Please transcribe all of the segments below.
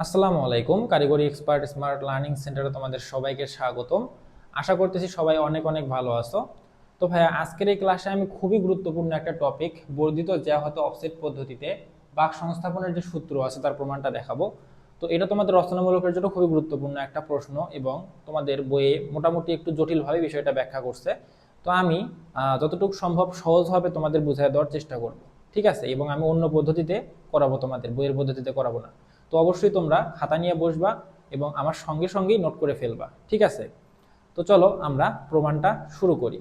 আসসালামু আলাইকুম। কারিগরি এক্সপার্ট স্মার্ট লার্নিং সেন্টারে তোমাদের সবাইকে স্বাগতম। আশা করতেছি সবাই অনেক অনেক ভালো আছো। তো ভাইয়া, আজকের এই ক্লাসে আমি খুবই গুরুত্বপূর্ণ একটা টপিক, বর্ধিত জ্যামিতি অফসেট পদ্ধতিতে বাক সংস্থাপনের যে সূত্র আছে তার প্রমাণটা দেখাবো। তো এটা তোমাদের রচনামূলকের জন্য খুবই গুরুত্বপূর্ণ একটা প্রশ্ন এবং তোমাদের বইয়ে মোটামুটি একটু জটিলভাবে বিষয়টা ব্যাখ্যা করছে। তো আমি যতটুকু সম্ভব সহজভাবে তোমাদের বুঝিয়ে দেওয়ার চেষ্টা করব, ঠিক আছে? এবং আমি অন্য পদ্ধতিতে করাবো, তোমাদের বইয়ের পদ্ধতিতে করাবো না। তো অবশ্যই তোমরা খাতা নিয়ে বসবা এবং আমার সঙ্গে সঙ্গেই নোট করে ফেলবা, ঠিক আছে? তো চলো আমরা প্রমাণটা শুরু করি।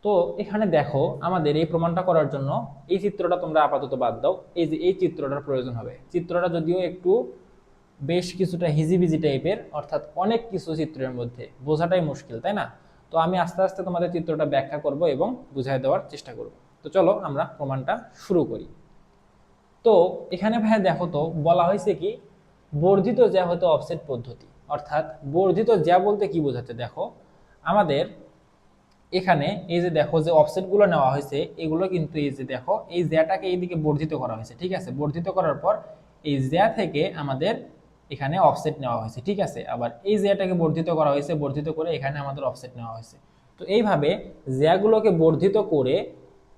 তো এখানে দেখো, আমাদের এই প্রমাণটা করার জন্য এই চিত্রটা তোমরা আপাতত বাদ দাও। এই যে এই চিত্রটার প্রয়োজন হবে। চিত্রটা যদিও একটু বেশ কিছুটা হিজিবিজি টাইপের, অর্থাৎ অনেক কিছু চিত্রের মধ্যে বোঝাটাই মুশকিল, তাই না? তো আমি আস্তে আস্তে তোমাদের চিত্রটা ব্যাখ্যা করব এবং বুঝাই দেওয়ার চেষ্টা করব। তো চলো আমরা প্রমাণটা শুরু করি। তো এখানে ভাইয়া দেখো, তো বলা হয়েছে কি, বর্ধিত জ্যা হতে অফসেট পদ্ধতি। অর্থাৎ বর্ধিত জ্যা বলতে কি বোঝাচ্ছে দেখো, আমাদের এখানে এই যে দেখো যে অফসেট গুলো নেওয়া হয়েছে, এগুলো কিন্তু এই যে দেখো এই জ্যাটাকে এইদিকে বর্ধিত করা হয়েছে, ঠিক আছে? বর্ধিত করার পর এই জ্যা থেকে আমাদের এখানে অফসেট নেওয়া হয়েছে, ঠিক আছে? আবার এই জ্যাটাকে বর্ধিত করা হয়েছে, বর্ধিত করে এখানে আমাদের অফসেট নেওয়া হয়েছে। তো এইভাবে জ্যাগুলোকে বর্ধিত করে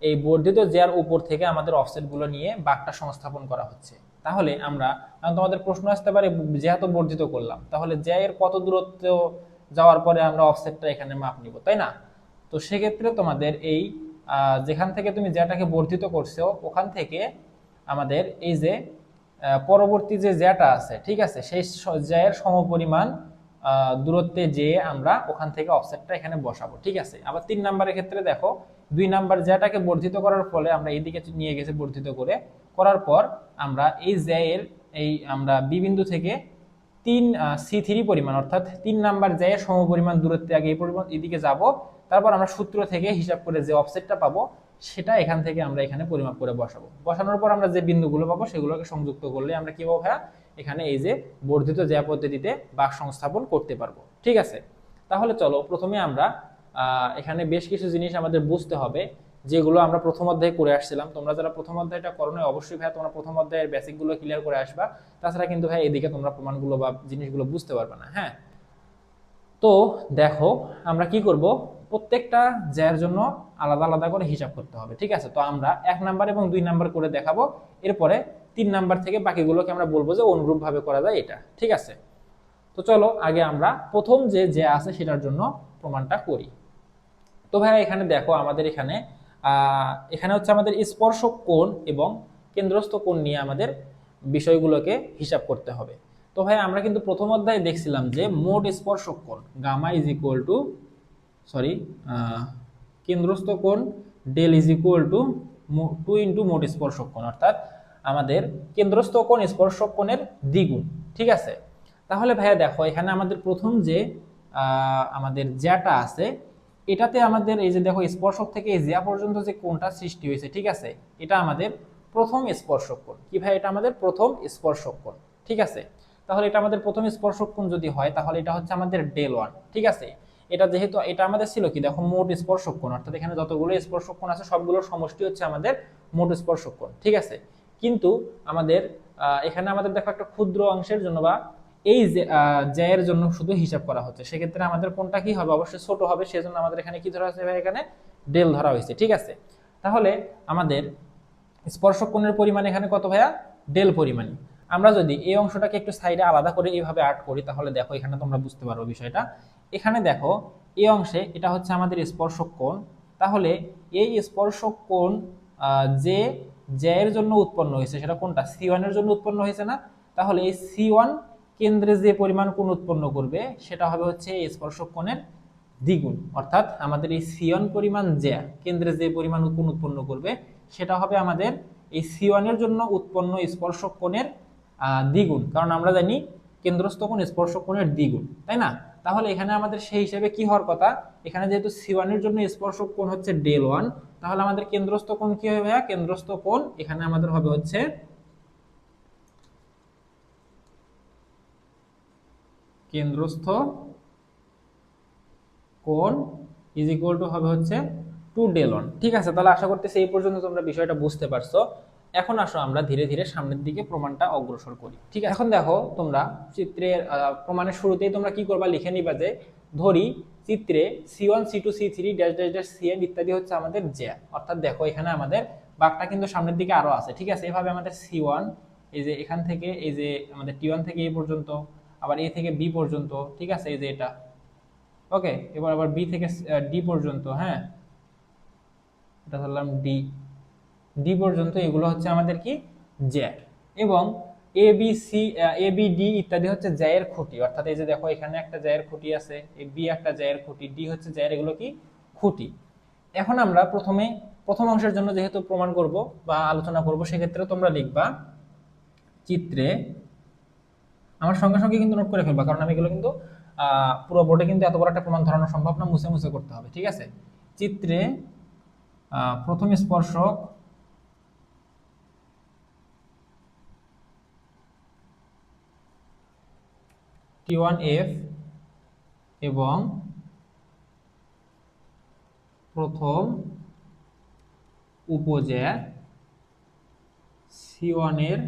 এই বর্ধিত জ্যার উপর থেকে আমাদের অফসেট গুলো নিয়ে বাঁকটা সংস্থাপন করা হচ্ছে। তাহলে আমরা, তোমাদের প্রশ্ন আসতে পারে, যেহেতু বর্ধিত করলাম তাহলে জ্যা এর কত দূরত্ব যাওয়ার পরে আমরা অফসেটটা এখানে মাপ নিব, তাই না? তো সেক্ষেত্রে তোমাদের এই যেখান থেকে তুমি জ্যাটাকে বর্ধিত করছো ওখান থেকে আমাদের এই যে পরবর্তী যে জ্যাটা আছে, ঠিক আছে, সেই জ্যায়ের সমপরিমাণ দূরত্বে যেয়ে আমরা ওখান থেকে অফসেটটা এখানে বসাবো, ঠিক আছে? আবার 3 নাম্বারের ক্ষেত্রে দেখো, 2 নাম্বার জ্যাটাকে বর্ধিত করার ফলে আমরা এইদিকে নিয়ে গেছি, বর্ধিত করে করার পর আমরা এই জ্যায়ের এই আমরা বি বিন্দু থেকে 3 C3 পরিমাণ, অর্থাৎ 3 নাম্বার জ্যায়ের সমপরিমাণ দূরত্বে আগে এই পরিমাণ এদিকে যাব, তারপর আমরা সূত্র থেকে হিসাব করে যে অফসেটটা পাবো সেটা এখান থেকে আমরা এখানে পরিমাপ করে বসাবো। বসানোর পর আমরা যে বিন্দুগুলো পাবো সেগুলোকে সংযুক্ত করলে আমরা কি পাবো ভাইয়া, এখানে এই যে বর্ধিত জ্যা পদ্ধতিতে বাঁক সংস্থাপন করতে পারবো, ঠিক আছে? তাহলে চলো প্রথমে আমরা এখানে বেশ কিছু জিনিস আমাদের বুঝতে হবে, যেগুলো আমরা প্রথম অধ্যায়ে করে আসছিলাম। তোমরা যারা প্রথম অধ্যায়টা করো না, অবশ্যই ভাইয়া তোমরা প্রথম অধ্যায়ের বেসিকগুলো ক্লিয়ার করে আসবা। তাছাড়া কিন্তু ভাই এদিকে তোমরা প্রমাণগুলো বা জিনিসগুলো বুঝতে পারবে না। হ্যাঁ, তো দেখো আমরা কি করব, প্রত্যেকটা জ্যার জন্য আলাদা আলাদা করে হিসাব করতে হবে, ঠিক আছে? তো আমরা 1 নাম্বার এবং 2 নাম্বার করে দেখাবো, এরপরে 3 নাম্বার থেকে বাকিগুলোকে আমরা বলবো যে অনুরূপ ভাবে করা যায় এটা, ঠিক আছে? তো চলো আগে আমরা প্রথম যে জ্যা আছে সেটার জন্য প্রমাণটা করি। তো ভাই এখানে দেখো, আমাদের এখানে এখানে হচ্ছে আমাদের স্পর্শক কোণ এবং কেন্দ্রস্থ কোণ নিয়ে আমাদের বিষয়গুলোকে হিসাব করতে হবে। তো ভাই আমরা কিন্তু প্রথম অধ্যায়ে দেখছিলাম যে মোট স্পর্শক কোণ gamma is equal to, sorry, কেন্দ্রস্থ কোণ ডেল ইজ ইকুয়াল টু 2 ইন্টু মোট স্পর্শক কোণ, অর্থাৎ আমাদের কেন্দ্রস্থ কোণ স্পর্শক কোণের দ্বিগুণ, ঠিক আছে? তাহলে ভাইয়া দেখো, এখানে আমাদের প্রথম যে আমাদের জ্যাটা আছে, এটাতে আমাদের এই যে দেখো স্পর্শক থেকে এই জ্যা পর্যন্ত যে কোণটা সৃষ্টি হয়েছে, ঠিক আছে, এটা আমাদের প্রথম স্পর্শক কোণ। কি ভাই, এটা আমাদের প্রথম স্পর্শক কোণ, ঠিক আছে? তাহলে এটা আমাদের প্রথম স্পর্শক কোণ যদি হয় তাহলে এটা হচ্ছে আমাদের ডেল ওয়ান, ঠিক আছে? এটা যেহেতু এটা আমাদের ছিল কি, দেখো মোট স্পর্শক কোণ, অর্থাৎ এখানে যতগুলো স্পর্শক কোণ আছে সবগুলোর সমষ্টি হচ্ছে আমাদের মোট স্পর্শক কোণ, ঠিক আছে? কিন্তু আমাদের এখানে আমাদের দেখো একটা ক্ষুদ্র অংশের জন্য বা এই জ্যায়ের জন্য শুধু হিসাব করা হচ্ছে, সেক্ষেত্রে আমাদের কোনটা কি হবে, অবশ্যই ছোট হবে। সেজন্য আমাদের এখানে কি ধরা হয়েছে ভাই, এখানে ডেল ধরা হয়েছে, ঠিক আছে? তাহলে আমাদের স্পর্শক কোণের পরিমাণ এখানে কত ভাইয়া, ডেল পরিমাণ। আমরা যদি এই অংশটাকে একটু সাইডে আলাদা করে এইভাবে আর্ট করি তাহলে দেখো এখানে তোমরা বুঝতে পারো বিষয়টা। এখানে দেখো এই অংশে এটা হচ্ছে আমাদের স্পর্শক কোণ। তাহলে এই স্পর্শক কোণ যে জ্যায়ের জন্য উৎপন্ন হয়েছে সেটা কোনটা, C1 এর জন্য উৎপন্ন হয়েছে না? তাহলে এই C1 কেন্দ্রে যে পরিমাণ কোণ উৎপন্ন করবে সেটা হবে হচ্ছে এই স্পর্শক কোণের দ্বিগুণ, অর্থাৎ আমাদের এই C1 পরিমাণ জ্যা কেন্দ্রে যে পরিমাণ কোণ উৎপন্ন করবে সেটা হবে আমাদের এই C1 এর জন্য উৎপন্ন স্পর্শক কোণের দ্বিগুণ, কারণ আমরা জানি কেন্দ্রস্থ কোণ স্পর্শক কোণের দ্বিগুণ, তাই না? তাহলে এখানে আমাদের সেই হিসেবে কি হওয়ার কথা, এখানে যেহেতু C1 এর জন্য স্পর্শক কোণ হচ্ছে ডেল ওয়ান, তাহলে আমাদের কেন্দ্রস্থ কোণ কি হবে ভাইয়া, কেন্দ্রস্থ কোণ এখানে আমাদের হবে হচ্ছে কেন্দ্রস্থ কোণ ইজ ইকুয়াল টু হবে হচ্ছে 2 ডেল ওয়ান, ঠিক আছে? তাহলে আশা করতেছি এই পর্যন্ত তোমরা বিষয়টা বুঝতে পারছো। এখন আসো আমরা ধীরে ধীরে সামনের দিকে প্রমাণটা অগ্রসর করি। ঠিক আছে, এখন দেখো তোমরা চিত্রের প্রমাণের শুরুতেই তোমরা কি করবা, লিখে নিবা যে ধরি চিত্রে C1 C2 C3 dash dash dash Cn ইত্যাদি হচ্ছে আমাদের জ্যা। অর্থাৎ দেখো এখানে আমাদের বাঁকটা কিন্তু সামনের দিকে আরো আছে। ঠিক আছে, এভাবে আমাদের C1 এই যে এখান থেকে এই যে আমাদের T1 থেকে এই পর্যন্ত, আবার A থেকে B পর্যন্ত, ঠিক আছে, এই যে এটা ওকে, এবার আবার B থেকে D পর্যন্ত, হ্যাঁ এটা ধরলাম ডি পর্যন্ত, এগুলো হচ্ছে আমাদের কি জ্যা। এবং এ বি ডি ইত্যাদি হচ্ছে জ্যায়ের খুঁটি। অর্থাৎ এই যে দেখো এখানে একটা জ্যায়ের খুঁটি আছে, এই বি একটা জ্যায়ের খুঁটি, ডি হচ্ছে জ্যায়ের, এগুলো কি খুঁটি। এখন আমরা প্রথম অংশের জন্য যেহেতু প্রমাণ করব বা আলোচনা করব, সেক্ষেত্রে তোমরা লিখবা চিত্রে, আমার সঙ্গে সঙ্গে কিন্তু নোট করে ফেলবা, কারণ আমি এগুলো কিন্তু পুরো বোর্ডে কিন্তু এত বড় একটা প্রমাণ ধরানো সম্ভব না, মুছে মুছে করতে হবে। ঠিক আছে, চিত্রে প্রথম স্পর্শক T1F এবং প্রথম উপজ্যা C1 এর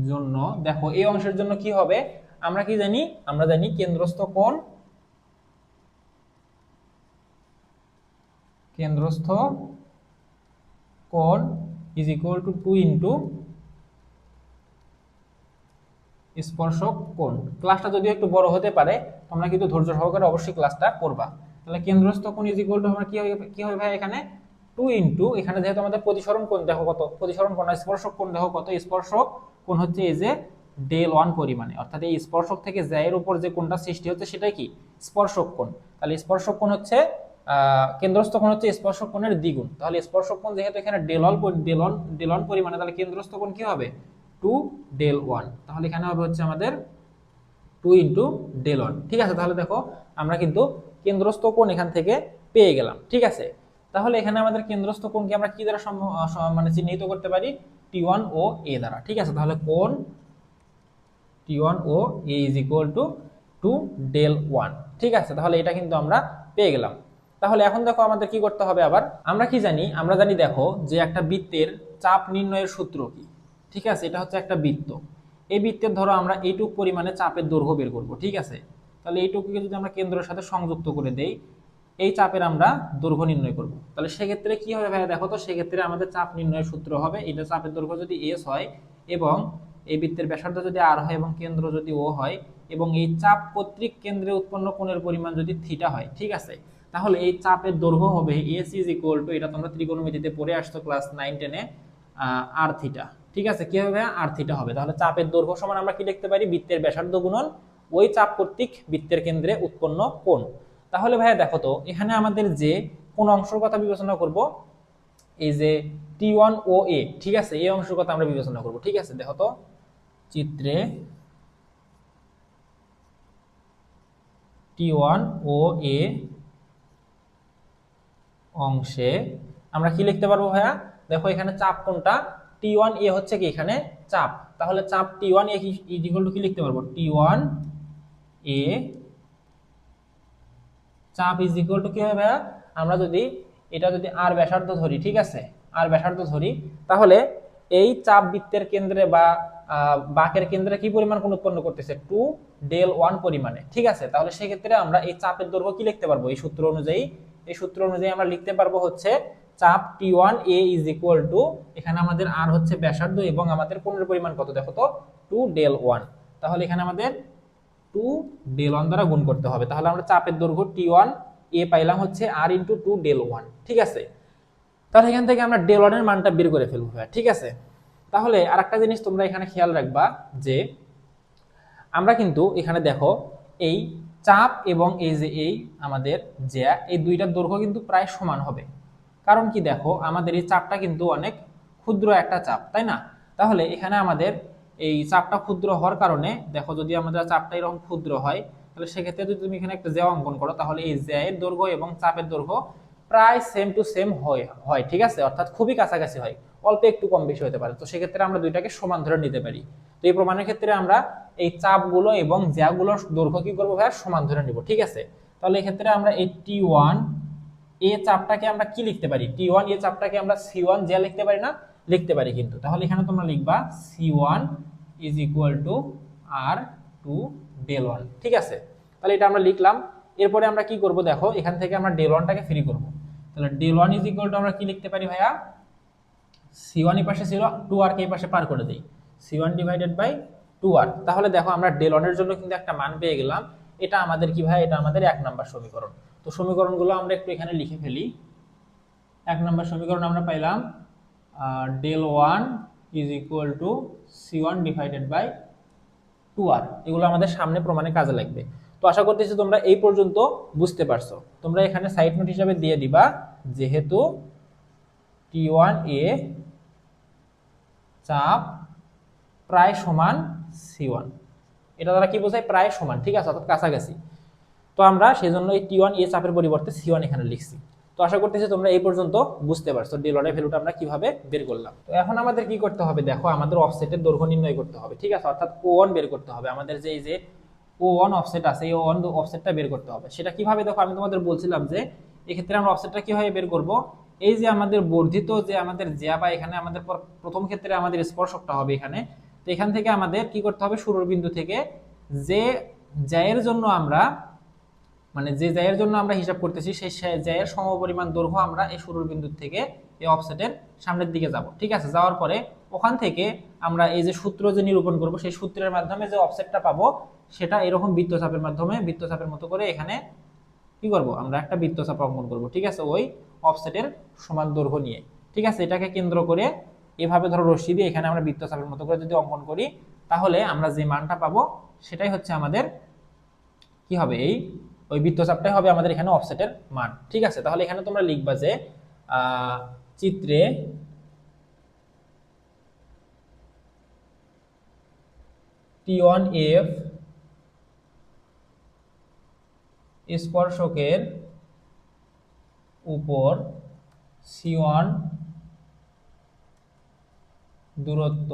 জন্য দেখো এই অংশের জন্য কি হবে, আমরা কি জানি, আমরা জানি কেন্দ্রস্থ কোণ ইজ ইকুয়াল টু 2 ইন্টু স্পর্শক কোণ। ক্লাসটা যদিও একটু বড় হতে পারে, তোমরা কিন্তু ধৈর্য সহকারে অবশ্যই ক্লাসটা করবা। তাহলে কেন্দ্রস্থ কোণ ইজ ইকুয়াল টু আমরা কি হবে ভাই, এখানে 2 ইন্টু, এখানে যেহেতু আমাদের প্রতিসরণ কোণ দেখো কত, প্রতিসরণ কোণ স্পর্শক কোণ দেখো কত, স্পর্শক কোণ হচ্ছে এই যে del1 পরিমাণে, অর্থাৎ এই স্পর্শক থেকে জ্যায়ের উপর যে কোণটা সৃষ্টি হচ্ছে সেটাই কি স্পর্শক কোণ। তাহলে স্পর্শক কোণ হচ্ছে কেন্দ্রস্থ কোণ হচ্ছে স্পর্শক কোণের দ্বিগুণ। তাহলে স্পর্শক কোণ যেহেতু এখানে del1 পরিমাণে, তাহলে কেন্দ্রস্থ কোণ কি হবে 2 del1। তাহলে এখানে হবে হচ্ছে আমাদের 2 ইন্টু del1। ঠিক আছে, তাহলে দেখো আমরা কিন্তু কেন্দ্রস্থ কোণ এখান থেকে পেয়ে গেলাম। ঠিক আছে, তাহলে এখানে আমাদের কেন্দ্রস্থ কোণকে আমরা কি দ্বারা মানে চিহ্নিত করতে পারি, T1 ও A দ্বারা। ঠিক আছে, তাহলে কোণ T1 ও A is equal to 2 del1। ঠিক আছে, তাহলে এটা কিন্তু আমরা পেয়ে গেলাম। তাহলে এখন দেখো আমাদের কি করতে হবে, আবার আমরা কি জানি, আমরা জানি দেখো যে একটা বৃত্তের চাপ নির্ণয়ের সূত্র কি। ঠিক আছে, এটা হচ্ছে একটা বৃত্ত, এই বৃত্তের ধরো আমরা এইটুক পরিমাণে চাপের দৈর্ঘ্য বের করব। ঠিক আছে, তাহলে এইটুকুকে যদি আমরা কেন্দ্রের সাথে সংযুক্ত করে দেই, এই চাপের আমরা দৈর্ঘ্য নির্ণয় করব। তাহলে সেক্ষেত্রে কি হবে ভাইয়া, দেখো তো সেক্ষেত্রে আমাদের চাপ নির্ণয়ের সূত্র হবে, এটা চাপের দৈর্ঘ্য যদি এস হয় এবং এই বৃত্তের ব্যাসার্ধ যদি আর হয় এবং কেন্দ্র যদি ও হয়, এবং এই চাপ কর্তৃক কেন্দ্রে উৎপন্ন কোণের পরিমাণ যদি থিটা হয়, ঠিক আছে, তাহলে এই চাপের দৈর্ঘ্য হবে এস ইজ ইকুয়াল টু, এটা তোমরা ত্রিকোণমিতিতে পড়ে আসতো ক্লাস 9-10 এ, আর থিটা। ঠিক আছে, কি হবে আর থিটা হবে। তাহলে চাপের দৈর্ঘ্য সমান আমরা কি লিখতে পারি, বৃত্তের ব্যাসার্ধ গুণন ওই চাপ কর্তৃক বৃত্তের কেন্দ্রে উৎপন্ন কোণ। তাহলে ভাইয়া দেখো তো এখানে আমাদের যে কোন অংশের কথা বিবেচনা করব, এই যে T1 ও A, ঠিক আছে, এই অংশের কথা আমরা বিবেচনা করব। ঠিক আছে, দেখো তো চিত্রে T1 ও A অংশে আমরা কি লিখতে পারবো ভাইয়া, দেখো এখানে চাপ কোনটা, T1 A হচ্ছে কি এখানে চাপ, তাহলে চাপ T1 A is equal two কি লিখতে পারবো, T1 A চাপ ইজ ইকুয়াল টু কি হবে ভাইয়া, আমরা যদি এটা যদি আর ব্যাসার্ধ ধরি, ঠিক আছে, আর ব্যাসার্ধ ধরি, তাহলে এই চাপ বৃত্তের কেন্দ্রে বা বাঁকের কেন্দ্রে কি পরিমাণ কোণ উৎপন্ন করতেছে, 2 del1 পরিমাণে। ঠিক আছে, তাহলে সেক্ষেত্রে আমরা এই চাপের দৈর্ঘ্য কি লিখতে পারবো, এই সূত্র অনুযায়ী আমরা লিখতে পারবো হচ্ছে চাপ T1 A is equal two, এখানে আমাদের আর হচ্ছে ব্যাসার্ধ এবং আমাদের কোণের পরিমাণ কত দেখো তো 2 del1। তাহলে এখানে আমাদের 2 del1 দ্বারা গুণ করতে হবে। তাহলে আমরা চাপের দৈর্ঘ্য T1 A পাইলাম হচ্ছে R ইন্টু 2 del1। ঠিক আছে, তাহলে এখান থেকে আমরা del1 এর মানটা বের করে ফেলবো। ঠিক আছে, তাহলে আরেকটা জিনিস তোমরা এখানে খেয়াল রাখবা যে আমরা কিন্তু এখানে দেখো এই চাপ এবং এই যে এই আমাদের জ্যা, এই দুইটার দৈর্ঘ্য কিন্তু প্রায় সমান হবে। কারণ কি দেখো আমাদের এই চাপটা কিন্তু অনেক ক্ষুদ্র একটা চাপ, তাই না? তাহলে এখানে আমাদের এই চাপটা ক্ষুদ্র হওয়ার কারণে দেখো যদি আমাদের চাপটা এরকম ক্ষুদ্র হয়, তাহলে সেক্ষেত্রে যদি তুমি এখানে একটা জ্যা অঙ্কন করো, তাহলে এই জ্যায়ের দৈর্ঘ্য এবং চাপের দৈর্ঘ্য প্রায় সেম টু সেম হয়। ঠিক আছে, অর্থাৎ খুবই কাছাকাছি হয়, অল্প একটু কম বেশি হতে পারে। তো সেক্ষেত্রে আমরা দুইটাকে সমান ধরে নিতে পারি। তো এই প্রমাণের ক্ষেত্রে আমরা এই চাপগুলো এবং জ্যাগুলোর দৈর্ঘ্য কি করবো ভাইয়া, সমান ধরে নিব। ঠিক আছে, তাহলে এক্ষেত্রে আমরা এই T1 A চাপটাকে আমরা কি লিখতে পারি, T1 A চাপটাকে আমরা C1 জ্যা লিখতে পারি না, লিখতে পারি কিন্তু। তাহলে এখানে তোমরা লিখবা C1 is equal to R2 del one. ঠিক আছে, তাহলে এটা আমরা লিখলাম। এরপরে আমরা কি করব দেখো, এখান থেকে আমরা ডেল ওয়ানটাকে ফ্রি করব। তাহলে del one is equal to আমরা কি লিখতে পারি ভাইয়া, C1 এই পাশে ছিল, 2R কে এই পাশে পার করে দেই, C1 ডিভাইডেড বাই 2R। তাহলে দেখো আমরা ডেল ওয়ানের জন্য কিন্তু একটা মান পেয়ে গেলাম। এটা আমাদের কি ভাই, এটা আমাদের 1 নাম্বার সমীকরণ। তো সমীকরণগুলো আমরা একটু এখানে লিখে ফেলি। 1 নাম্বার সমীকরণ আমরা পাইলাম del one is equal to C1 divided by 2R। এগুলো আমাদের সামনে প্রমাণে কাজে লাগবে। তো আশা করতেছি তোমরা এই পর্যন্ত বুঝতে পারছো। তোমরা এখানে সাইড নোট হিসাবে দিয়ে দিবা, যেহেতু T1A চাপ প্রায় সমান C1, এটা দ্বারা কি বোঝায়, প্রায় সমান। ঠিক আছে, অর্থাৎ কাছাকাছি। তো আমরা সেই জন্য এই T1A চাপের পরিবর্তে C1 এখানে লিখছি। তো আশা করতেছি তোমরা এই পর্যন্ত বুঝতে পারছো ডেল ওয়ানের ভ্যালুটা আমরা কিভাবে বের করলাম। তো এখন আমাদের কি করতে হবে দেখো, আমাদের অফসেটের দৈর্ঘ্য নির্ণয় করতে হবে। ঠিক আছে, অর্থাৎ O1 বের করতে হবে। আমাদের যে এই যে O1 অফসেট আছে, এই O1 অফসেটটা বের করতে হবে। সেটা কিভাবে দেখো, আমি তোমাদের বলছিলাম যে এক্ষেত্রে আমরা অফসেটটা কিভাবে বের করব। এই যে আমাদের বর্ধিত যে আমাদের জ্যা, বা এখানে আমাদের প্রথম ক্ষেত্রে আমাদের স্পর্শকটা হবে এখানে। তো এখান থেকে আমাদের কি করতে হবে, শুরুর বিন্দু থেকে যে জ্যায়ের জন্য আমরা, মানে যে জ্যায়ের জন্য আমরা হিসাব করতেছি, সেই জ্যায়ের সমপরিমাণ দৈর্ঘ্য আমরা এই শুরুর বিন্দু থেকে এই অফসেটের সামনের দিকে যাব। ঠিক আছে, যাওয়ার পরে ওখান থেকে আমরা এই যে সূত্র যে নিরূপণ করব, সেই সূত্রের মাধ্যমে যে অফসেটটা পাবো, সেটা এরকম বৃত্তচাপের মাধ্যমে, বৃত্তচাপের মতো করে এখানে কি করব, আমরা একটা বৃত্তচাপ অঙ্কন করব। ঠিক আছে, ওই অফসেটের সমান দৈর্ঘ্য নিয়ে। ঠিক আছে, এটাকে কেন্দ্র করে এভাবে ধরো রশ্মি দিয়ে এখানে আমরা বৃত্তচাপের মতো করে যদি অঙ্কন করি, তাহলে আমরা যে মানটা পাবো সেটাই হচ্ছে আমাদের কি হবে, এই ওই বৃত্তচাপটাই হবে আমাদের এখানে অফসেটের মান। ঠিক আছে, তাহলে এখানে তোমরা লিখবা যে চিত্রে T1F স্পর্শকের উপর C1 দূরত্ব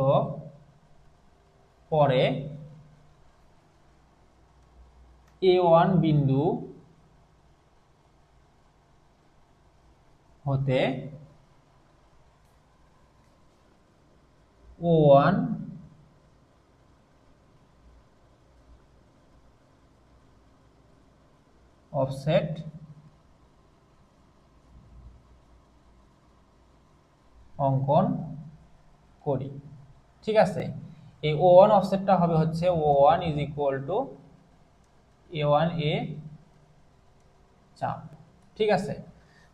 পরে A1 বিন্দু হতে O1 অফসেট অঙ্কন করি। ঠিক আছে, এই O1 অফসেটটা হবে হচ্ছে O1 is equal two A1A চাপ। ঠিক আছে,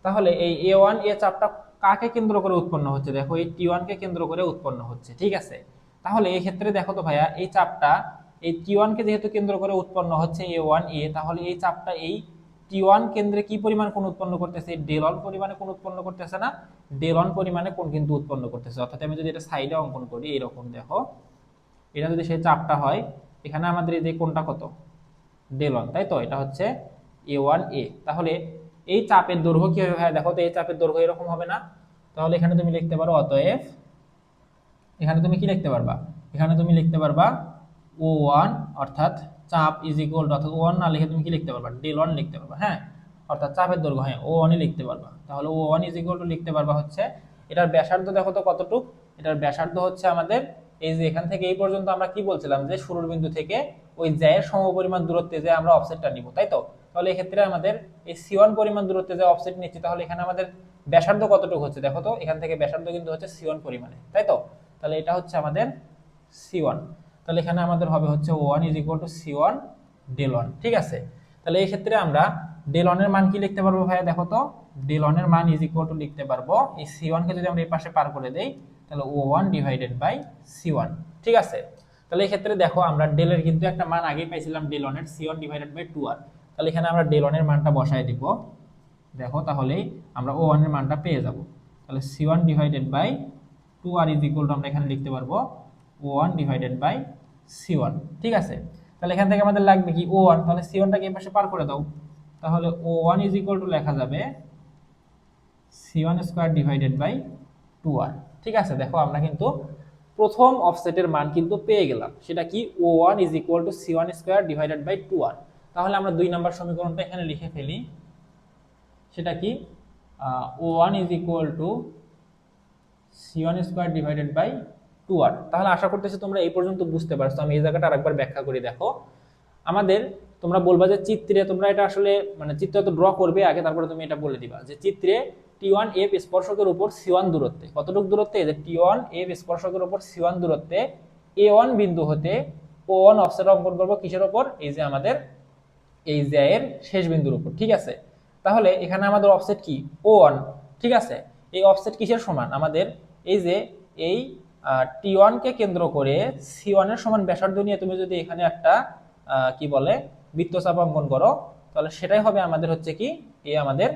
তাহলে এই A1A চাপটা কাকে কেন্দ্র করে উৎপন্ন হচ্ছে, দেখো এই T1 কে কেন্দ্র করে উৎপন্ন হচ্ছে। ঠিক আছে, তাহলে এই ক্ষেত্রে দেখো তো ভাইয়া, এই চাপটা এই T1 কে যেহেতু কেন্দ্র করে উৎপন্ন হচ্ছে A1A, তাহলে এই চাপটা এই T1 কেন্দ্রে কি পরিমাণ কোণ উৎপন্ন করতেছে, ডেল ওয়ান পরিমাণে কোণ উৎপন্ন করতেছে না, ডেল ওয়ান পরিমাণে কোণ কিন্তু উৎপন্ন করতেছে। অর্থাৎ আমি যদি এটা সাইডে অঙ্কন করি, এইরকম দেখো, এটা যদি সেই চাপটা হয়, এখানে আমাদের এই যে কোণটা কত, ডেল ওয়ান, তাই তো, এটা হচ্ছে A1A। তাহলে এই চাপের দৈর্ঘ্য কি হবে দেখো তো, এই চাপের দৈর্ঘ্য এরকম হবে না। তাহলে এখানে তুমি লিখতে পারো অতএব, এখানে তুমি কি লিখতে পারবা, এখানে তুমি লিখতে পারবা O1 অর্থাৎ চাপ ইজ ইকুয়াল টু, অর্থাৎ O1 না লিখে তুমি কি লিখতে পারবা, ডেল ওয়ান লিখতে পারবা। হ্যাঁ, অর্থাৎ চাপের দৈর্ঘ্য, হ্যাঁ O1 ই লিখতে পারবা। তাহলে O1 ইজ ইকুয়াল টু লিখতে পারবা হচ্ছে, এটার ব্যাসার্ধ দেখো তো কতটুক, এটার ব্যাসার্ধ হচ্ছে আমাদের এই যে এখান থেকে এই পর্যন্ত আমরা কি বলছিলাম, যে শুরুর বিন্দু থেকে ওই জ্যায়ের সমপরিমাণ দূরত্বে যে আমরা অফসেটটা নিব, তাই তো। তাহলে এই ক্ষেত্রে আমাদের এই C1 পরিমাণ দূরত্বে যে অফসেট নিচ্ছি, তাহলে এখানে আমাদের ব্যাসার্ধ কতটুকু হচ্ছে দেখো তো, এখান থেকে ব্যাসার্ধ কিন্তু হচ্ছে C1 পরিমাণে, তাই তো। তাহলে এটা হচ্ছে আমাদের C1। তাহলে এখানে আমাদের হবে হচ্ছে O1 is equal to C1 del one. ঠিক আছে, তাহলে এই ক্ষেত্রে আমরা ডেল ওয়ানের মান কি লিখতে পারবো ভাইয়া দেখো তো, ডেল ওয়ানের মান ইজ ইকুয়াল টু লিখতে পারবো, এই C1 কে যদি আমরা এই পাশে পার করে দেই, তাহলে O1 ডিভাইডেড বাই C1। ঠিক আছে, তাহলে এই ক্ষেত্রে দেখো আমরা ডেলের কিন্তু একটা মান আগেই পাইছিলাম, ডেল ওয়ানের C1 ডিভাইডেড বাই 2R। তাহলে এখানে আমরা ডেল ওয়ানের মানটা বসায় দিব, দেখো তাহলেই আমরা O1 এর মানটা পেয়ে যাব। তাহলে C1 divided by 2R is equal to আমরা এখানে লিখতে পারবো O1 ডিভাইডেড বাই C1। ঠিক আছে, তাহলে এখান থেকে আমাদের লাগবে কি O1, তাহলে C1টাকে এই পাশে পার করে দাও, তাহলে O1 ইজ ইকুয়াল টু লেখা যাবে C1 square divided by 2R। ঠিক আছে, দেখো আমরা কিন্তু প্রথম অফসেটের মান কিন্তু পেয়ে গেলাম, সেটা কি O1 is equal to C1 square divided by 2R। তাহলে আমরা 2 নম্বর সমীকরণটা এখানে লিখে ফেলি, সেটা কি O1 is equal to c1 square divided by 2r। তাহলে আশা করতেছি তোমরা এই পর্যন্ত বুঝতে পারছো। আমি এই জায়গাটা আরেকবার ব্যাখ্যা করে দেখো। আমাদের তোমরা বলবা যে চিত্রে তোমরা এটা আসলে মানে চিত্রে তো ড্র করবে আগে, তারপরে তুমি এটা বলে দিবা যে চিত্রে T1F স্পর্শকের উপর C1 দূরত্বে, কতটুকু দূরত্বে, যে T1F স্পর্শকের উপর C1 দূরত্বে A1 বিন্দু হতে O1 অফসেট অঙ্কন করব কিসের উপর, এই যে আমাদের এই যে এর শেষ বিন্দুর উপর। ঠিক আছে, তাহলে এখানে আমাদের অফসেট কি O1। ঠিক আছে, এই অফসেট কিসের সমান, আমাদের এই যে এই T1 কে কেন্দ্র করে C1 এর সমান ব্যাসার্ধ নিয়ে তুমি যদি এখানে একটা কি বলে বৃত্তচাপ অঙ্কন করো, তাহলে সেটাই হবে আমাদের হচ্ছে কি এই আমাদের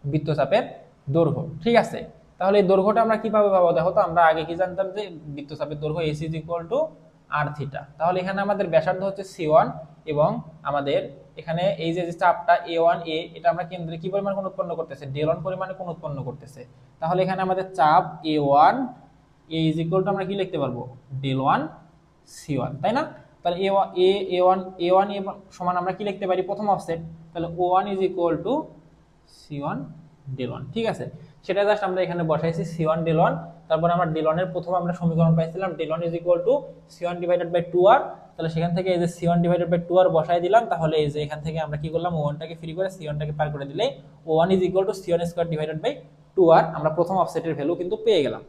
বৃত্তচাপের দৈর্ঘ্য। ঠিক আছে, তাহলে এই দৈর্ঘ্যটা আমরা কিভাবে পাবো, দেখো তো আমরা আগে কি জানতাম যে বৃত্তচাপের দৈর্ঘ্য AC r থিটা। তাহলে এখানে আমাদের ব্যাসার্ধ হচ্ছে C1 এবং আমাদের এখানে এই যে চাপটা A1A, এটা আমরা কেন্দ্রে কি পরিমাণ কোণ উৎপন্ন করতেছে, ডেল1 পরিমাণে কোণ উৎপন্ন করতেছে। তাহলে এখানে আমাদের চাপ A1 A আমরা কি লিখতে পারবো, ডেল1 C1, তাই না? তাহলে A1 সমান আমরা কি লিখতে পারি, প্রথম অফসেট, তাহলে O1 C1 ডেল1। ঠিক আছে, সেটা জাস্ট আমরা এখানে বসাইছি C1 ডেল1। তারপর আমরা ডেল1 এর প্রথম আমরা সমীকরণ পাইছিলাম ডেল1 C1 ডিভাইডেড বাই 2r। তাহলে সেখান থেকে এই যে C1 ডিভাইডেড বাই 2r বসাই দিলাম। তাহলে এই যে এখান থেকে আমরা কি করলাম, O1 টাকে ফ্রি করে C1 টাকে পার করে দিলেই O1 C1 square divided by 2r আমরা প্রথম অফসেটের ভ্যালু কিন্তু পেয়ে গেলাম।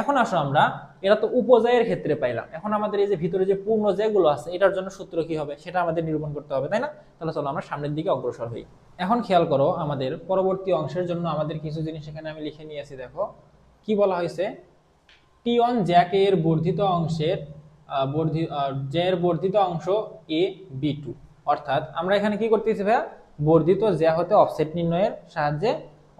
এখন আসো আমরা এটা তো উপজায়ের ক্ষেত্রে পাইলাম, এখন আমাদের এই যে ভিতরে যে পূর্ণ যেগুলো আছে এটার জন্য সূত্র কি হবে সেটা আমাদের নিরূপণ করতে হবে, তাই না? তাহলে চলো আমরা সামনের দিকে অগ্রসর হই। এখন খেয়াল করো, আমাদের পরবর্তী অংশের জন্য আমাদের কিছু জিনিস এখানে আমি লিখে নিয়েছি। দেখো কি বলা হয়েছে, T1 জ্যাক এর বর্ধিত অংশের বর্ধিত অংশ a b2। অর্থাৎ আমরা এখানে কি করতেছি ভাইয়া, বর্ধিত জ্যা হতে অফসেট নির্ণয়ের সাহায্যে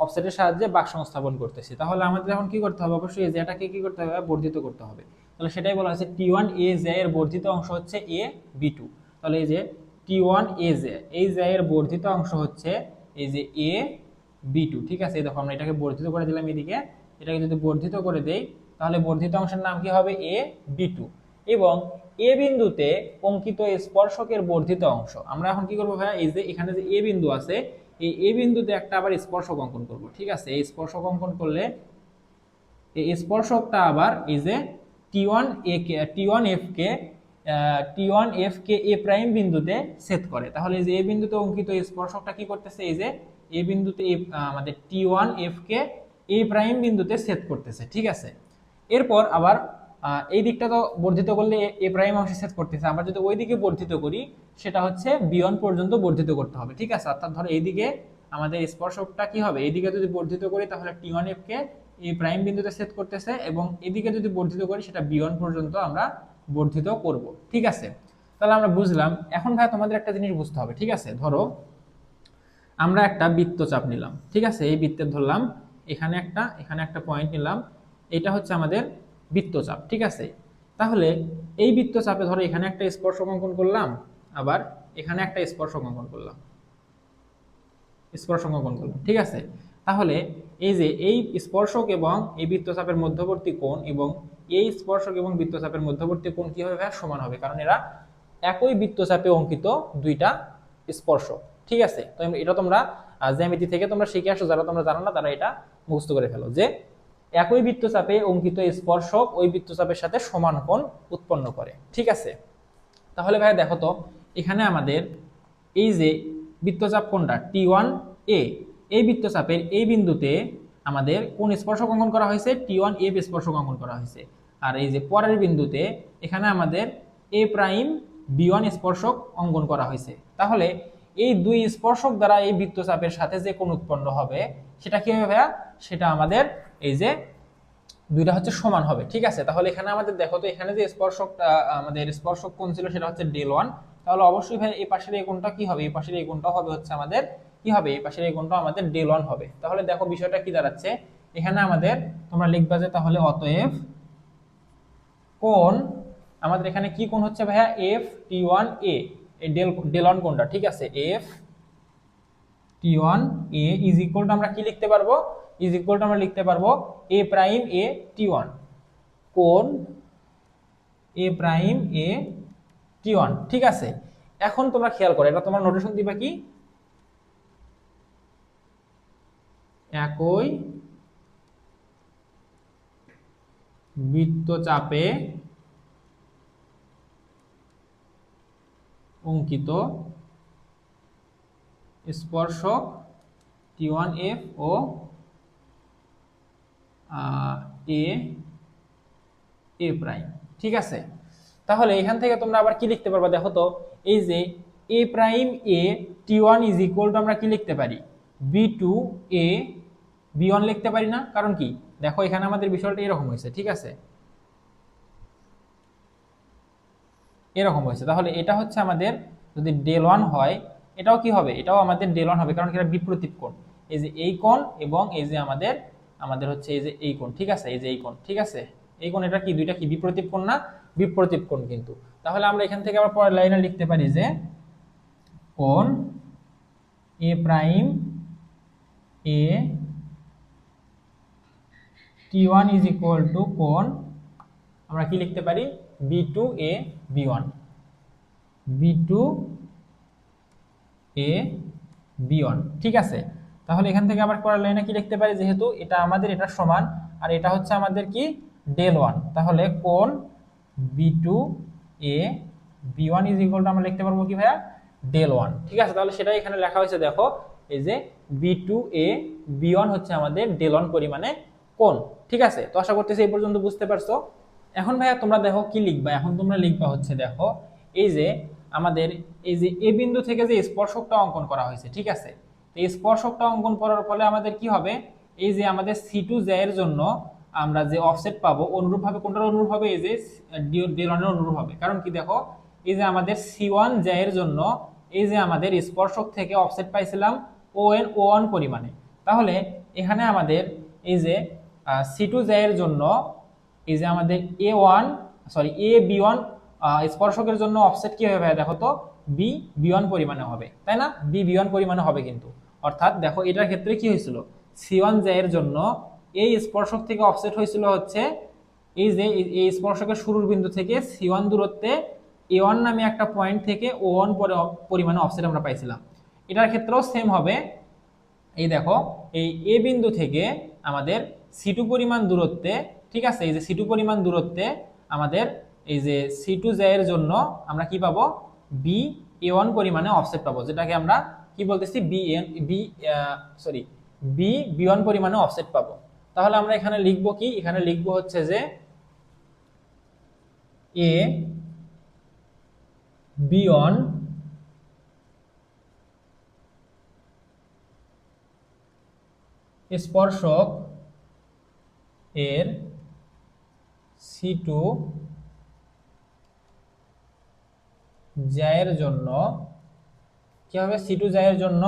অফসেটের সাহায্যে বাক সংস্থাপন করতেছি। তাহলে আমাদের এখন কি করতে হবে, অবশ্যই এই জ্যাটাকে কি করতে হবে, বর্ধিত করতে হবে। তাহলে সেটাই বলা হয়েছে T1 a জ্যা এর বর্ধিত অংশ হচ্ছে a b2। তাহলে এই যে T1 a জ্যা, এই জ্যা এর বর্ধিত অংশ হচ্ছে এই যে a b2। ঠিক আছে, দেখো আমরা এটাকে বর্ধিত করে দিলাম এদিকে, এটাকে যদি বর্ধিত করে দেই তাহলে বর্ধিত অংশের নাম কি হবে, a b2। এবং এ বিন্দুতে অঙ্কিত স্পর্শকের বর্ধিত অংশ, আমরা এখন কি করবো ভাইয়া, এই যে এখানে যে এ বিন্দু আছে এই এ বিন্দুতে একটা আবার স্পর্শক অঙ্কন করব। ঠিক আছে, এই স্পর্শক অঙ্কন করলে এই স্পর্শকটা আবার এই যে T1F কে এ প্রাইম বিন্দুতে ছেদ করে। তাহলে এই যে এ বিন্দুতে অঙ্কিত স্পর্শকটা কি করতেছে, এই যে এ বিন্দুতে আমাদের T1F কে এ প্রাইম বিন্দুতে ছেদ করতেছে। ঠিক আছে, এরপর আবার এই দিকটা তো বর্ধিত করলে এ প্রাইম অংশে ছেদ করতেছে, আমরা যদি ওই দিকে বর্ধিত করি সেটা হচ্ছে B1 পর্যন্ত বর্ধিত করতে হবে। ঠিক আছে, অর্থাৎ ধরো এইদিকে আমাদের স্পর্শকটা কি হবে, এইদিকে যদি বর্ধিত করি তাহলে T1F কে এই প্রাইম বিন্দুতে ছেদ করতেছে, এবং এদিকে যদি বর্ধিত করি সেটা B1 পর্যন্ত আমরা বর্ধিত করব। ঠিক আছে, তাহলে আমরা বুঝলাম। এখন ভাই তোমাদের একটা জিনিস বুঝতে হবে। ঠিক আছে, ধরো আমরা একটা বৃত্তচাপ নিলাম। ঠিক আছে, এই বৃত্তের ধরলাম এখানে একটা পয়েন্ট নিলাম, এটা হচ্ছে আমাদের বৃত্তচাপ। ঠিক আছে, তাহলে এই বৃত্তচাপে ধরো এখানে একটা স্পর্শক অঙ্কন করলাম, আবার এখানে একটা স্পর্শক অঙ্কন করলাম। ঠিক আছে, তাহলে এই যে এই স্পর্শক এবং এই বৃত্তচাপের মধ্যবর্তী কোণ এবং এই স্পর্শক এবং বৃত্তচাপের মধ্যবর্তী কোণ কি হবে ভাই, সমান হবে, কারণ এরা একই বৃত্তচাপে অঙ্কিত দুইটা স্পর্শক। ঠিক আছে, তো এটা তোমরা জ্যামিতি থেকে তোমরা শিখে আসো, যারা তোমরা জানো না তারা এটা মুখস্থ করে ফেলো যে একই বৃত্তচাপে অঙ্কিত স্পর্শক ওই বৃত্তচাপের সাথে সমান কোণ উৎপন্ন করে। ঠিক আছে, তাহলে ভাই দেখো তো এখানে আমাদের এই যে বৃত্তচাপ কোনটা, T1A, এই বৃত্তচাপের এই বিন্দুতে আমাদের কোন স্পর্শক অঙ্কন করা হয়েছে, T1F স্পর্শক অঙ্কন করা হয়েছে। আর এই যে পরের বিন্দুতে এখানে আমাদের A প্রাইম B1 স্পর্শক অঙ্কন করা হয়েছে। তাহলে এই দুই স্পর্শক দ্বারা এই বৃত্তচাপের সাথে যে কোণ উৎপন্ন হবে সেটা কি হবে ভাইয়া, সেটা আমাদের এই যে দুইটা হচ্ছে সমান হবে। ঠিক আছে, তাহলে এখানে আমাদের দেখো তো এখানে যে স্পর্শকটা আমাদের স্পর্শক কোণ ছিল সেটা হচ্ছে ডেল1। তাহলে অবশ্যই ভাই এই পাশের এই কোণটা কি হবে, এই পাশের এই কোণটা হবে হচ্ছে আমাদের কি হবে, এই পাশের এই কোণটা আমাদের ডেল1 হবে। তাহলে দেখো বিষয়টা কি দাঁড়াচ্ছে, এখানে আমাদের তোমরা লিখবা যে তাহলে অতএব কোণ আমাদের এখানে কি কোণ হচ্ছে ভাইয়া, এফ T1A, এই ডেল1 কোণটা। ঠিক আছে, F T1A is equal to আমরা কি লিখতে পারবো, ইজ ইকুয়াল টু আমরা লিখতে পারবো A প্রাইম A T1, কোণ A প্রাইম A T1। ঠিক আছে, এখন তোমরা খেয়াল করো, এটা তোমার নোটেশন দিবা কি, একই বৃত্তচাপে অঙ্কিত স্পর্শক T1F ও এ প্রাইম। ঠিক আছে, তাহলে এখান থেকে তোমরা আবার কি লিখতে পারবা, দেখো তো এই যে A prime A T1 is equal to আমরা কি লিখতে পারি, B2 A B1 লিখতে পারি না? কারণ কি, দেখো এখানে আমাদের বিষয়টা এরকম হয়েছে। ঠিক আছে, এরকম হয়েছে। তাহলে এটা হচ্ছে আমাদের যদি ডেল ওয়ান হয়, এটাও কি হবে, এটাও আমাদের ডেল ওয়ান হবে, কারণ এটা বিপরীত কোণ। এই যে এই কোণ এবং এই যে আমাদের আমাদের হচ্ছে এই যে এই কোণ। ঠিক আছে, এই যে এই কোণ। ঠিক আছে, এই কোণ এটা কি, দুইটা কি বিপরীত কোণ না? বিপরীত কোণ কিন্তু। তাহলে আমরা এখান থেকে আবার পরের লাইনে লিখতে পারি যে কোণ A prime A T1 is equal to কোণ, আমরা কি লিখতে পারি, B2 A B1 B2 A B1। ঠিক আছে, তাহলে এখান থেকে আবার পরের লাইনে কি লিখতে পারি, যেহেতু এটা আমাদের এটা সমান আর এটা হচ্ছে আমাদের কি ডেল ওয়ান, তাহলে কোণ B2 A B1 is equal to আমরা লিখতে পারবো কি ভাইয়া, ডেল ওয়ান। ঠিক আছে, তাহলে সেটাই এখানে লেখা হয়েছে। দেখো এই যে B2 A B1 হচ্ছে আমাদের ডেল ওয়ান পরিমাণে কোণ। ঠিক আছে, তো আশা করতেছি এই পর্যন্ত বুঝতে পারছো। এখন ভাইয়া তোমরা দেখো কি লিখবা, এখন তোমরা লিখবা হচ্ছে দেখো এই যে আমাদের এই যে এ বিন্দু থেকে যে স্পর্শকটা অঙ্কন করা হয়েছে। ঠিক আছে, তো এই স্পর্শকটা অঙ্কন করার ফলে আমাদের কি হবে, এই যে আমাদের C2 এর জন্য আমরা যে অফসেট পাবো অনুরূপভাবে কোনটার অনুরূপ হবে, এই যে ডেল ওয়ানের অনুরূপ হবে। কারণ কি, দেখো এই যে আমাদের C1 এর জন্য এই যে আমাদের স্পর্শক থেকে অফসেট পাইছিলাম O1 পরিমাণে, তাহলে এখানে আমাদের এই যে C2 এর জন্য এই যে আমাদের এ বি ওয়ান স্পর্শকের জন্য অফসেট কি হবে, দেখো তো বি ওয়ান পরিমাণে হবে, তাই না? বি ওয়ান পরিমাণে হবে কিন্তু। অর্থাৎ দেখো এটার ক্ষেত্রে কি হয়েছিল, C1 এর জন্য এই স্পর্শক থেকে অফসেট হয়েছিল হচ্ছে এই যে এই স্পর্শকের শুরুর বিন্দু থেকে C1 দূরত্বে A1 নামে একটা পয়েন্ট থেকে O1 পরিমাণে অফসেট আমরা পাইছিলাম। এটার ক্ষেত্রেও সেম হবে। এই দেখো এই এ বিন্দু থেকে আমাদের C2 পরিমাণ দূরত্বে, ঠিক আছে, এই যে C2 পরিমাণ দূরত্বে আমাদের এই যে C2 এর জন্য আমরা কি পাবো, BA1 পরিমাণে অফসেট পাবো, যেটাকে আমরা কি বলতেছি B1 পরিমাণে অফসেট পাবো। তাহলে আমরা এখানে লিখবো কি, এখানে লিখবো হচ্ছে যে এ B1 স্পর্শক এর C2 এর জন্য কি হবে, C2 এর জন্য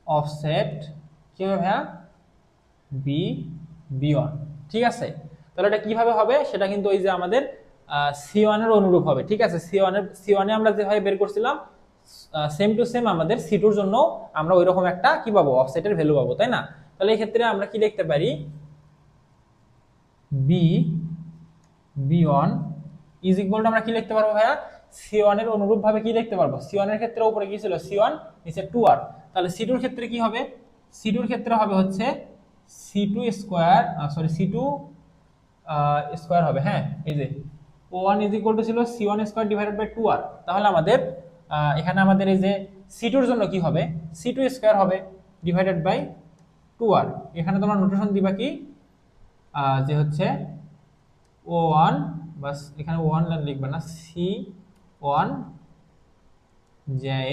অফসেট কি হবে ভাইয়া, B1। ঠিক আছে, তাহলে এটা কিভাবে হবে, সেটা কিন্তু ওই যে আমাদের C1 এর অনুরূপ হবে। ঠিক আছে, C1 এ আমরা যেভাবে বের করছিলাম সেম টু সেম আমাদের C2 এর জন্য আমরা ওইরকম একটা কি পাবো, অফসেটের ভ্যালু পাবো, তাই না? তাহলে এই ক্ষেত্রে আমরা কি লিখতে পারি, B1 ইজ ইকুয়াল টু আমরা কি লিখতে পারবো ভাইয়া, C1 এর অনুরূপ ভাবে কি লিখতে পারবো, C1 এর ক্ষেত্রে উপরে কি ছিল C1, নিচে 2R। তাহলে C2 এর ক্ষেত্রে কি হবে, C2 এর ক্ষেত্রে হবে হচ্ছে C2 স্কয়ার, C2 স্কয়ার হবে। হ্যাঁ, এই যে O1 ইজ ইকুয়াল টু ছিল C1 square divided by 2R। তাহলে আমাদের এখানে আমাদের এই যে C2 এর জন্য কি হবে, C2 স্কয়ার হবে ডিভাইডেড বাই 2R। এখানে তোমরা নোটেশন দিবা কি, যে হচ্ছে O1, বাস এখানে O1 লিখবে না, C1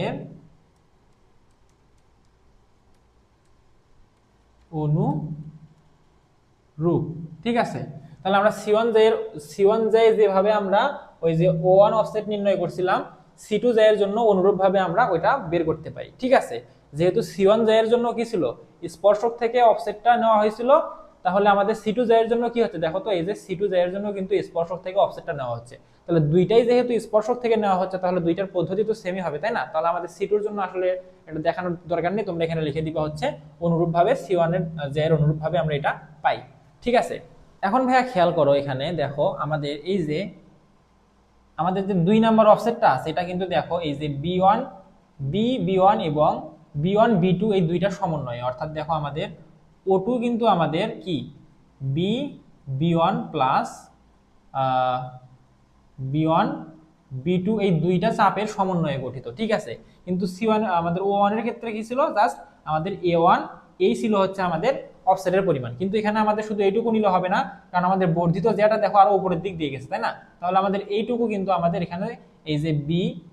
এর অনুরূপ। ঠিক আছে, তাহলে আমরা C1 যেভাবে আমরা ওই যে O1 অফসেট নির্ণয় করছিলাম, C2 এর জন্য অনুরূপ ভাবে আমরা ওইটা বের করতে পারি। ঠিক আছে, যেহেতু C1 এর জন্য কি ছিল, স্পর্শক থেকে অফসেটটা নেওয়া হয়েছিল, তাহলে আমাদের C2 এর জন্য কি হচ্ছে, দেখো তো এই যে C2 এর জন্য কিন্তু স্পর্শক থেকে অফসেটটা নেওয়া হচ্ছে। তাহলে দুইটাই যেহেতু স্পর্শক থেকে নেওয়া হচ্ছে, তাহলে দুইটার পদ্ধতি তো সেমই হবে, তাই না? তাহলে আমাদের C2 এর জন্য আসলে এটা দেখানোর দরকার নেই, তোমরা এখানে লিখে দিবা হচ্ছে অনুরূপভাবে C1 এর অনুরূপভাবে আমরা এটা পাই। ঠিক আছে, এখন ভাইয়া খেয়াল করো, এখানে দেখো আমাদের এই যে আমাদের যে 2 নাম্বার অফসেটটা আছে, এটা কিন্তু দেখো এই যে B1 এবং B1 B2 এই দুইটা সমন্বয়, অর্থাৎ দেখো আমাদের O2 কিন্তু আমাদের কি B1 প্লাস B1 B2 এই দুইটা চাপের সমন্বয়ে গঠিত, ঠিক আছে। কিন্তু C1 আমাদের O1 এর ক্ষেত্রে কি ছিল, জাস্ট আমাদের A1 এই ছিল হচ্ছে আমাদের অফসেটের পরিমাণ। কিন্তু এখানে আমাদের শুধু এইটুকু নিলে হবে না, কারণ আমাদের বর্ধিত যেটা দেখো আরো উপরের দিক দিয়ে গেছে, তাই না? তাহলে আমাদের এইটুকু কিন্তু আমাদের এখানে এই যে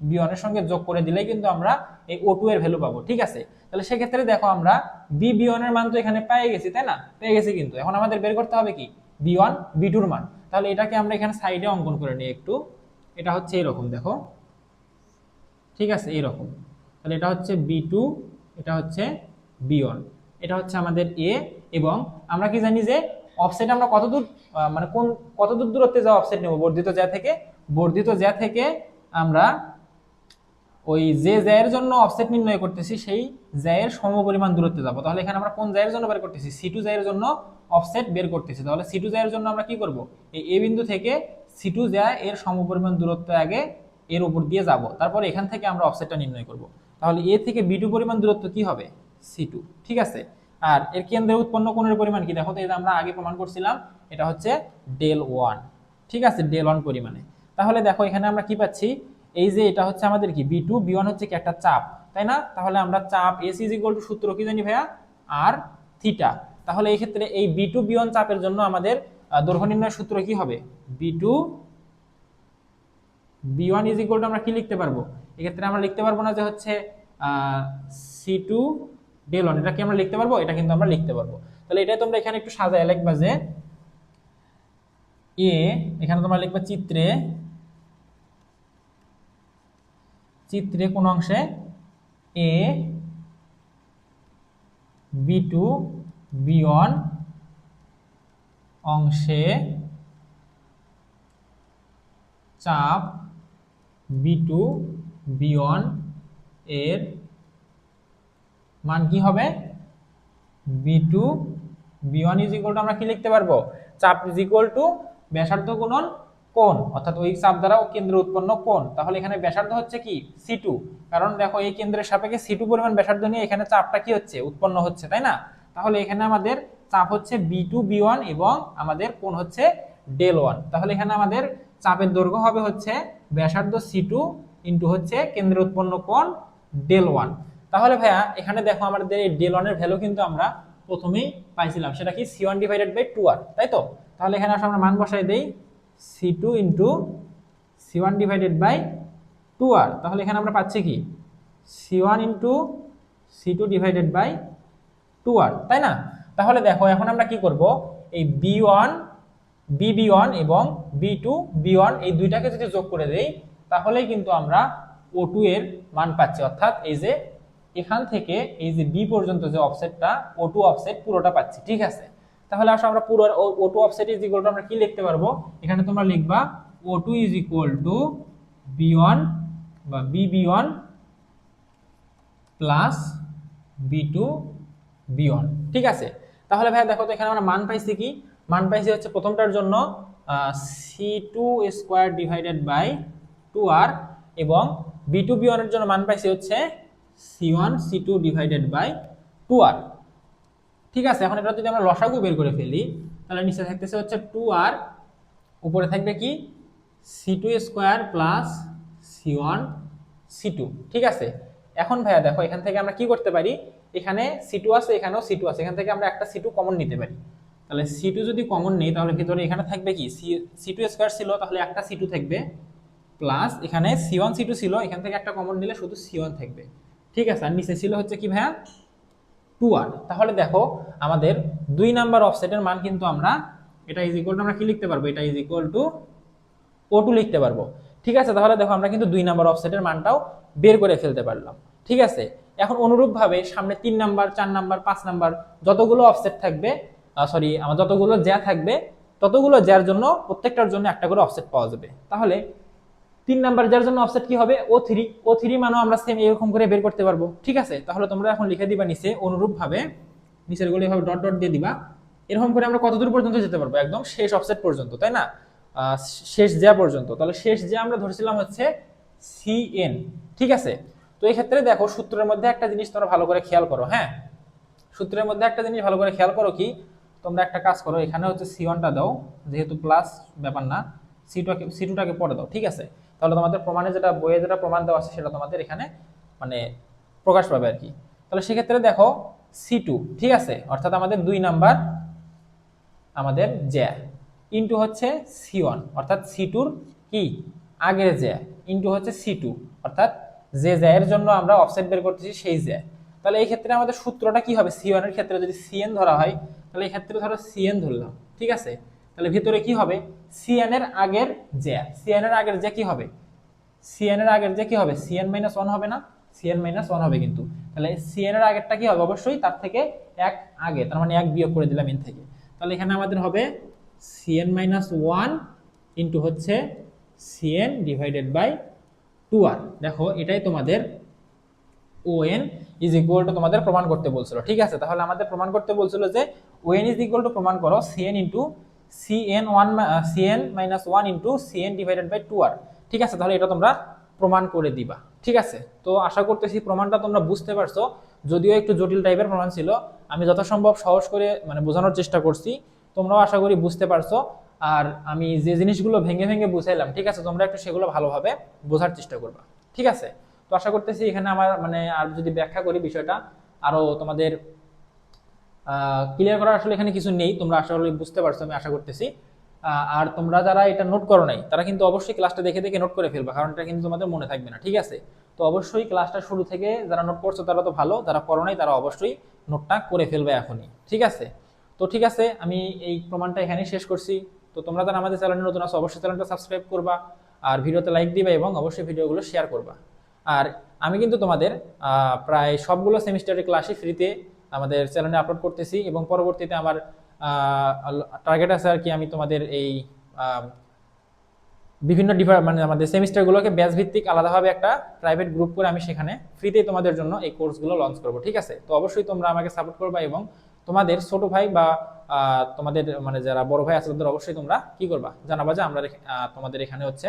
B1 এর সঙ্গে যোগ করে দিলেই কিন্তু আমরা এই O2 এর ভ্যালু পাবো, ঠিক আছে। তাহলে সেক্ষেত্রে দেখো আমরা B1 এর মান তো এখানে পেয়ে গেছি, তাই না? পেয়ে গেছি, কিন্তু এখন আমাদের বের করতে হবে কি B1 B2 এর মান। তাহলে এটাকে আমরা এখানে সাইডে অঙ্কন করে নিই একটু। এটা হচ্ছে এরকম, দেখো, ঠিক আছে, এরকম। তাহলে এটা হচ্ছে B2, এটা হচ্ছে B1, এটা হচ্ছে আমাদের A। এবং আমরা কি জানি যে অফসেট আমরা কতদূর মানে কতদূর দূরত্বে যাওয়া অফসেট নেব বর্ধিত জ্যা থেকে? বর্ধিত জ্যা থেকে আমরা ওই যে জ্যায়ের জন্য অফসেট নির্ণয় করতেছি সেই জ্যায়ের সমপরিমাণ দূরত্বে যাব। তাহলে এখানে আমরা কোন জ্যায়ের জন্য বের করতেছি? C2 জ্যায়ের জন্য অফসেট বের করতেছি। তাহলে C2 জ্যায়ের জন্য আমরা কি করব, এই A বিন্দু থেকে C2 জ্যা এর সমপরিমাণ দূরত্ব আগে এর উপর দিয়ে যাব, তারপর এখান থেকে আমরা অফসেটটা নির্ণয় করব। তাহলে A থেকে B2 পরিমাণ দূরত্ব কি হবে? C2, ঠিক আছে। আর এর কেন্দ্রে উৎপন্ন কোণের পরিমাণ কি? দেখো তো, এটা আমরা আগে প্রমাণ করছিলাম, এটা হচ্ছে del1, ঠিক আছে, del1 পরিমাণে। তাহলে দেখো এখানে আমরা কি পাচ্ছি, এই যে এটা হচ্ছে আমাদের কি B2, B1 হচ্ছে কি একটা চাপ, তাই না? তাহলে আমরা চাপ AC সূত্র কি জানি ভাইয়া? আর থিটা। তাহলে এই ক্ষেত্রে এই B2 B1 চাপের জন্য আমাদের দৈর্ঘ্য নির্ণয়ের সূত্র কি হবে? B2 B1 আমরা কি লিখতে পারবো? এক্ষেত্রে আমরা লিখতে পারবো না যে হচ্ছে C2 del1, এটা কি আমরা লিখতে পারবো? এটা কিন্তু আমরা লিখতে পারবো। তাহলে এটাই তোমরা এখানে একটু সাজায় লিখবা যে A, এখানে তোমরা লিখবা চিত্রে কোন অংশে A B2 B1 অংশে চাপ B2 B1 এর মান কি হবে? B2 B1 আমরা কি লিখতে পারবো? চাপ ব্যাসার্ধ গুণন কোণ, অর্থাৎ ওই চাপ দ্বারা কেন্দ্রে উৎপন্ন কোণ। তাহলে এখানে ব্যাসার্ধ হচ্ছে কি C2, কারণ দেখো এই কেন্দ্রের সাপেক্ষে C2 পরিমাণ ব্যাসার্ধ নিয়ে এখানে চাপটা কি হচ্ছে? উৎপন্ন হচ্ছে, তাই না? তাহলে এখানে আমাদের চাপ হচ্ছে B2 B1 এবং আমাদের কোণ হচ্ছে del1। তাহলে এখানে আমাদের চাপের দৈর্ঘ্য হবে হচ্ছে ব্যাসার্ধ C2 ইনটু হচ্ছে কেন্দ্রে উৎপন্ন কোণ del1। তাহলে ভাইয়া এখানে দেখো আমাদের এই del1 এর ভ্যালু কিন্তু আমরা প্রথমেই পাইছিলাম, সেটা কি C1/2R, তাই তো? তাহলে এখানে আসলে আমরা মান বসাই দেই C2 ইনটু C1/2R। তাহলে এখানে আমরা পাচ্ছি কি C1 ইনটু C2/2R, তাই না? তাহলে দেখো এখন আমরা কি করব, এই B1 B1 এবং B2 B1 এই দুইটাকে যদি যোগ করে দেই তাহলেই কিন্তু আমরা O2 এর মান পাচ্ছি, অর্থাৎ এই যে এখান থেকে এই যে B পর্যন্ত যে অফসেটটা O2 অফসেট পুরোটা পাচ্ছি, ঠিক আছে। তাহলে আসলে আমরা পুরো O2 offset is equal to আমরা কি লিখতে পারবো? এখানে তোমরা লিখবা O2 is equal two B1 বা B1 প্লাস B2 B1, ঠিক আছে। তাহলে ভাই দেখো তো এখানে আমরা মান পাইছি কি? মান পাইছি হচ্ছে প্রথমটার জন্য C2² / 2R এবং B2 B1 এর জন্য মান পাইছি হচ্ছে C1 C2/2R, ঠিক আছে। এখন এটা যদি আমরা লসাগু বের করে ফেলি তাহলে নিচে থাকতেছে হচ্ছে 2R, উপরে থাকবে কি C2² + C1 C2, ঠিক আছে। এখন ভাইয়া দেখো এখান থেকে আমরা কি করতে পারি, এখানে C2 আছে, এখানেও C2 আছে, এখান থেকে আমরা একটা C2 কমন নিতে পারি। তাহলে C2 যদি কমন নেই তাহলে ভিতরে এখানে থাকবে কি C2² ছিল, তাহলে একটা C2 থাকবে, প্লাস এখানে C1 C2 ছিল, এখান থেকে একটা কমন নিলে শুধু C1 থাকবে, ঠিক আছে। আর নিচে ছিল হচ্ছে কি ভাইয়া 2R। তাহলে দেখো আমাদের 2 নাম্বার অফসেটের মান কিন্তু আমরা এটা ইজ ইকুয়াল টু আমরা কি লিখতে পারবো? এটা ইজ ইকুয়াল টু O2 লিখতে পারবো, ঠিক আছে। তাহলে দেখো আমরা কিন্তু 2 নাম্বার অফসেটের মানটাও বের করে ফেলতে পারলাম, ঠিক আছে। এখন অনুরূপভাবে সামনে 3 নাম্বার 4 নাম্বার 5 নাম্বার যতগুলো অফসেট থাকবে, আমার যতগুলো জ্যা থাকবে ততগুলো জ্যার জন্য প্রত্যেকটার জন্য একটা করে অফসেট পাওয়া যাবে। তাহলে 3 নাম্বার জ্যার জন্য অফসেট কি হবে? O3 মানও আমরা সেম এরকম করে বের করতে পারবো, ঠিক আছে। তাহলে তোমরা এখন লিখে দিবা নিচে অনুরূপভাবে, নিচের গুলো এভাবে ডট ডট দিয়ে দিবা। এরকম করে আমরা কতদূর পর্যন্ত যেতে পারবো? একদম শেষ অফসেট পর্যন্ত, তাই না? শেষ জ্যা পর্যন্ত। তাহলে শেষ জ্যা আমরা ধরছিলাম হচ্ছে CN, ঠিক আছে। তো এই ক্ষেত্রে দেখো সূত্রের মধ্যে একটা জিনিস তোমরা ভালো করে খেয়াল করো, হ্যাঁ সূত্রের মধ্যে একটা জিনিস ভালো করে খেয়াল করো কি, তোমরা একটা কাজ করো, এখানে হচ্ছে C1টা দাও, যেহেতু প্লাস ব্যাপার না, C2টাকে পরে দাও, ঠিক আছে? তাহলে তোমাদের প্রমাণে যেটা বইয়ে যেটা প্রমাণ দেওয়া আছে সেটা তোমাদের এখানে মানে প্রকাশ পাবে আর কি। তাহলে সেক্ষেত্রে দেখো C2, ঠিক আছে, অর্থাৎ আমাদের 2 নাম্বার আমাদের জ্যা ইন্টু হচ্ছে C1 অর্থাৎ C2র কি আগের জ্যা ইন্টু হচ্ছে C2 অর্থাৎ যে জ্যায়ের জন্য আমরা অফসেট বের করতেছি সেই জ্যা। তাহলে এই ক্ষেত্রে আমাদের সূত্রটা কি হবে, C1 এর ক্ষেত্রে যদি Cn ধরা হয়, তাহলে এই ক্ষেত্রে ধরো Cn ধরলাম, ঠিক আছে? তাহলে ভিতরে কি হবে, Cn এর আগের জ্যা, Cn এর আগের জ্যা কি হবে, Cn এর আগের জ্যা কি হবে, Cn-1 হবে না, Cn-1 হবে কিন্তু। তাহলে Cn এর আগেরটা কি হবে, অবশ্যই তার থেকে 1 আগে, তার মানে 1 বিয়োগ করে দিলাম n থেকে। তাহলে এখানে আমাদের হবে Cn-1 ইন্টু হচ্ছে Cn ডিভাইডেড বাই 2r। দেখো এটাই তোমাদের ON ইজ ইকুয়াল টু তোমাদের প্রমাণ করতে বলছিল, ঠিক আছে? তাহলে আমাদের প্রমাণ করতে বলছিল যে ON ইজ ইকুয়াল টু প্রমাণ করো Cn into Cn-1 into Cn divided by 2r, ঠিক আছে? তাহলে এটা তোমরা প্রমাণ করে দিবা, ঠিক আছে? তো আশা করতেছি প্রমাণটা তোমরা বুঝতে পারছো, যদিও একটু জটিল টাইপের প্রমাণ ছিল, আমি যথাসম্ভব সহজ করে মানে বোঝানোর চেষ্টা করছি, তোমরাও আশা করি বুঝতে পারছো। আর আমি যে জিনিসগুলো ভেঙে ভেঙে বুঝাইলাম, ঠিক আছে, তোমরা একটু সেগুলো ভালোভাবে বোঝার চেষ্টা করবা, ঠিক আছে? তো আশা করতেছি এখানে আমার মানে আর যদি ব্যাখ্যা করি বিষয়টা আরো তোমাদের ক্লিয়ার করার আসলে এখানে কিছু নেই, তোমরা আশা করি বুঝতে পারছো আমি আশা করতেছি। আর তোমরা যারা এটা নোট করো নাই তারা কিন্তু অবশ্যই ক্লাসটা দেখে দেখে নোট করে ফেলবা, কারণ এটা কিন্তু তোমাদের মনে থাকবে না, ঠিক আছে? তো অবশ্যই ক্লাসটা শুরু থেকে যারা নোট করছো তারা তো ভালো, যারা করো নাই তারা অবশ্যই নোটটা করে ফেলবে এখনই, ঠিক আছে? তো ঠিক আছে, আমি এই প্রমাণটা এখানেই শেষ করছি। তো তোমরা যারা আমাদের চ্যানেলে নতুন আছো অবশ্যই চ্যানেলটা সাবস্ক্রাইব করবা, আর ভিডিওতে লাইক দিবা এবং অবশ্যই ভিডিওগুলো শেয়ার করবা। আর আমি কিন্তু তোমাদের প্রায় সবগুলো সেমিস্টারের ক্লাসই ফ্রিতে আমাদের চ্যানেলে আপলোড করতেছি, এবং পরবর্তীতে আমার টার্গেট আছে আর কি, আমি তোমাদের এই বিভিন্ন মানে আমাদের সেমিস্টারগুলোকে ব্যাচ ভিত্তিক আলাদাভাবে একটা প্রাইভেট গ্রুপ করে আমি সেখানে ফ্রিতেই তোমাদের জন্য এই কোর্সগুলো লঞ্চ করব, ঠিক আছে? তো অবশ্যই তোমরা আমাকে সাপোর্ট করবা, এবং তোমাদের ছোট ভাই বা তোমাদের মানে যারা বড় ভাই আছে তাদের অবশ্যই তোমরা কি করবা, জানাবা যে আমরা তোমাদের এখানে হচ্ছে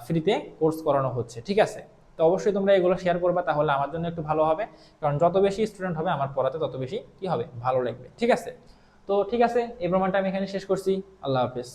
ফ্রিতে কোর্স করানো হচ্ছে, ঠিক আছে? তো অবশ্যই তোমরা এগুলো শেয়ার করবা, তাহলে আমার জন্য একটু ভালো হবে, কারণ যত বেশি স্টুডেন্ট হবে আমার পড়াতে তত বেশি কি হবে, ভালো লাগবে, ঠিক আছে? তো ঠিক আছে, এই প্রমাণটা আমি এখানে শেষ করছি। আল্লাহ হাফেজ।